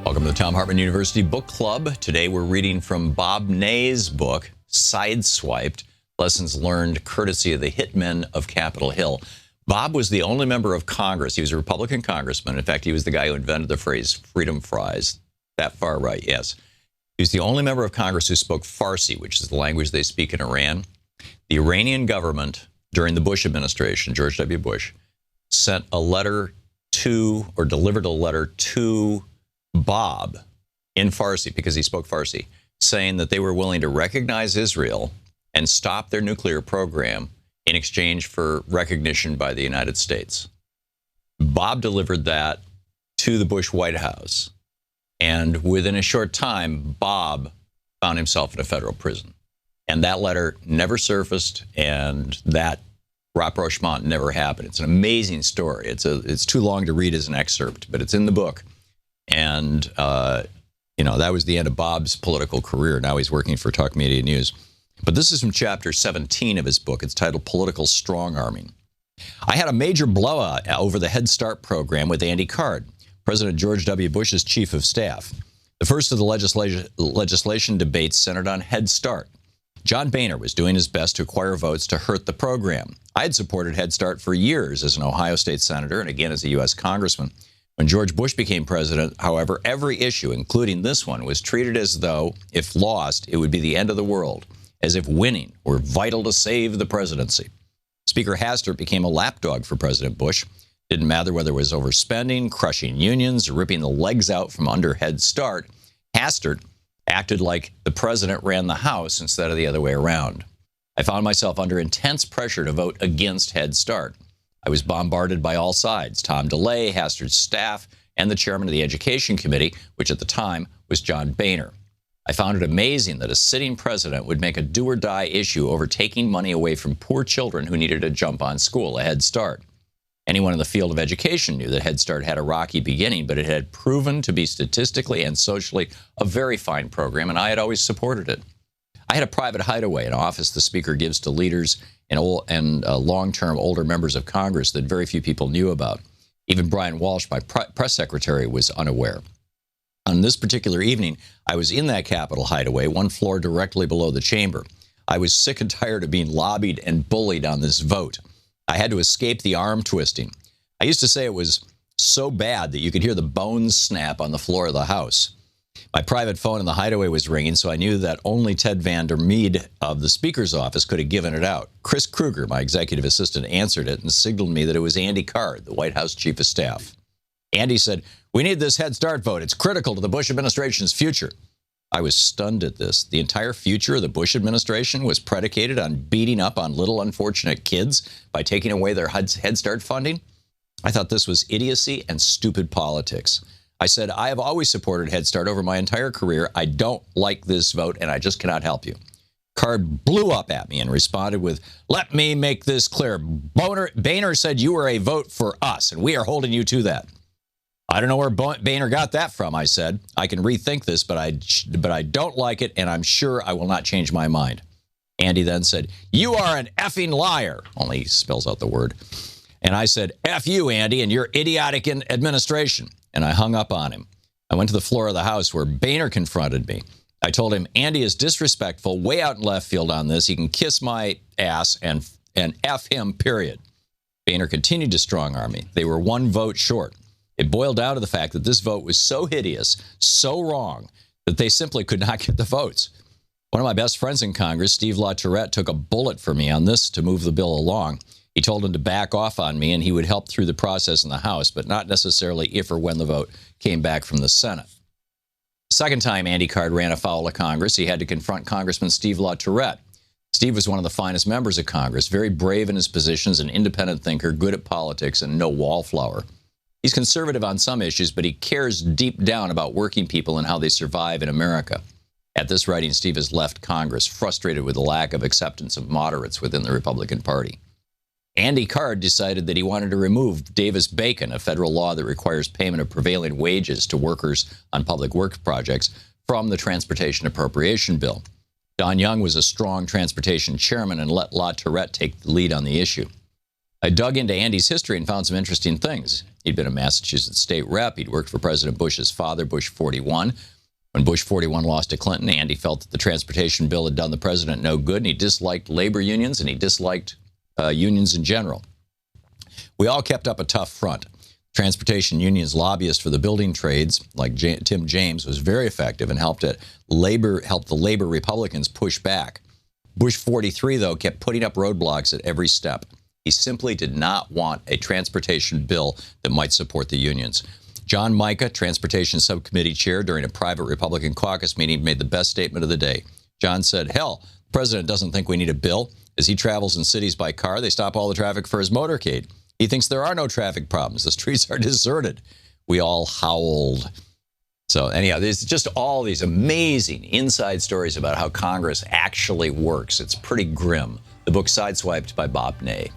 Welcome to the Thom Hartmann University Book Club. Today we're reading from Bob Ney's book, Sideswiped, Lessons Learned Courtesy of the Hitmen of Capitol Hill. Bob was the only member of Congress. He was a Republican congressman. In fact, he was the guy who invented the phrase freedom fries. That far right, yes. He was the only member of Congress who spoke Farsi, which is the language they speak in Iran. The Iranian government, during the Bush administration, George W. Bush, sent a letter to, or delivered a letter to Bob in Farsi, because he spoke Farsi, saying that they were willing to recognize Israel and stop their nuclear program in exchange for recognition by the United States. Bob delivered that to the Bush White House, and within a short time, Bob found himself in a federal prison. And that letter never surfaced, and that rapprochement never happened. It's an amazing story. It's too long to read as an excerpt, but it's in the book. And, that was the end of Bob's political career. Now he's working for Talk Media News. But this is from chapter 17 of his book. It's titled Political Strong-Arming. I had a major blowout over the Head Start program with Andy Card, President George W. Bush's chief of staff. The first of the legislation debates centered on Head Start. John Boehner was doing his best to acquire votes to hurt the program. I had supported Head Start for years as an Ohio State senator and again as a U.S. congressman. When George Bush became president, however, every issue, including this one, was treated as though, if lost, it would be the end of the world, as if winning were vital to save the presidency. Speaker Hastert became a lapdog for President Bush. Didn't matter whether it was overspending, crushing unions, or ripping the legs out from under Head Start. Hastert acted like the president ran the House instead of the other way around. I found myself under intense pressure to vote against Head Start. I was bombarded by all sides, Tom DeLay, Hastert's staff, and the chairman of the Education Committee, which at the time was John Boehner. I found it amazing that a sitting president would make a do-or-die issue over taking money away from poor children who needed a jump on school, a Head Start. Anyone in the field of education knew that Head Start had a rocky beginning, but it had proven to be statistically and socially a very fine program, and I had always supported it. I had a private hideaway, an office the Speaker gives to leaders and long-term older members of Congress that very few people knew about. Even Brian Walsh, my press secretary, was unaware. On this particular evening, I was in that Capitol hideaway, one floor directly below the chamber. I was sick and tired of being lobbied and bullied on this vote. I had to escape the arm twisting. I used to say it was so bad that you could hear the bones snap on the floor of the House. My private phone in the hideaway was ringing, so I knew that only Ted Vander Meade of the Speaker's office could have given it out. Chris Kruger, my executive assistant, answered it and signaled me that it was Andy Card, the White House chief of staff. Andy said, "We need this Head Start vote. It's critical to the Bush administration's future." I was stunned at this. The entire future of the Bush administration was predicated on beating up on little unfortunate kids by taking away their Head Start funding. I thought this was idiocy and stupid politics. I said, I have always supported Head Start over my entire career. I don't like this vote, and I just cannot help you. Card blew up at me and responded with, "Let me make this clear. Boehner said you were a vote for us, and we are holding you to that." "I don't know where Boehner got that from," I said. "I can rethink this, but I don't like it, and I'm sure I will not change my mind." Andy then said, "You are an effing liar," only he spells out the word. And I said, "F you, Andy, and your idiotic administration." And I hung up on him. I went to the floor of the House where Boehner confronted me. I told him, "Andy is disrespectful, way out in left field on this. He can kiss my ass and F him, period." Boehner continued to strong-arm me. They were one vote short. It boiled down to the fact that this vote was so hideous, so wrong, that they simply could not get the votes. One of my best friends in Congress, Steve LaTourette, took a bullet for me on this to move the bill along. He told him to back off on me and he would help through the process in the House, but not necessarily if or when the vote came back from the Senate. The second time Andy Card ran afoul of Congress, he had to confront Congressman Steve LaTourette. Steve was one of the finest members of Congress, very brave in his positions, an independent thinker, good at politics, and no wallflower. He's conservative on some issues, but he cares deep down about working people and how they survive in America. At this writing, Steve has left Congress, frustrated with the lack of acceptance of moderates within the Republican Party. Andy Card decided that he wanted to remove Davis-Bacon, a federal law that requires payment of prevailing wages to workers on public works projects, from the Transportation Appropriation Bill. Don Young was a strong transportation chairman and let LaTourette take the lead on the issue. I dug into Andy's history and found some interesting things. He'd been a Massachusetts state rep. He'd worked for President Bush's father, Bush 41. When Bush 41 lost to Clinton, Andy felt that the transportation bill had done the president no good, and he disliked labor unions, and he disliked unions in general. We all kept up a tough front. Transportation unions lobbyist for the building trades, like Tim James, was very effective and helped the labor Republicans push back. Bush 43, though, kept putting up roadblocks at every step. He simply did not want a transportation bill that might support the unions. John Mica, Transportation Subcommittee Chair, during a private Republican caucus meeting, made the best statement of the day. John said, "Hell, the president doesn't think we need a bill. As he travels in cities by car, they stop all the traffic for his motorcade. He thinks there are no traffic problems. The streets are deserted." We all howled. So anyhow, there's just all these amazing inside stories about how Congress actually works. It's pretty grim. The book Sideswiped by Bob Ney.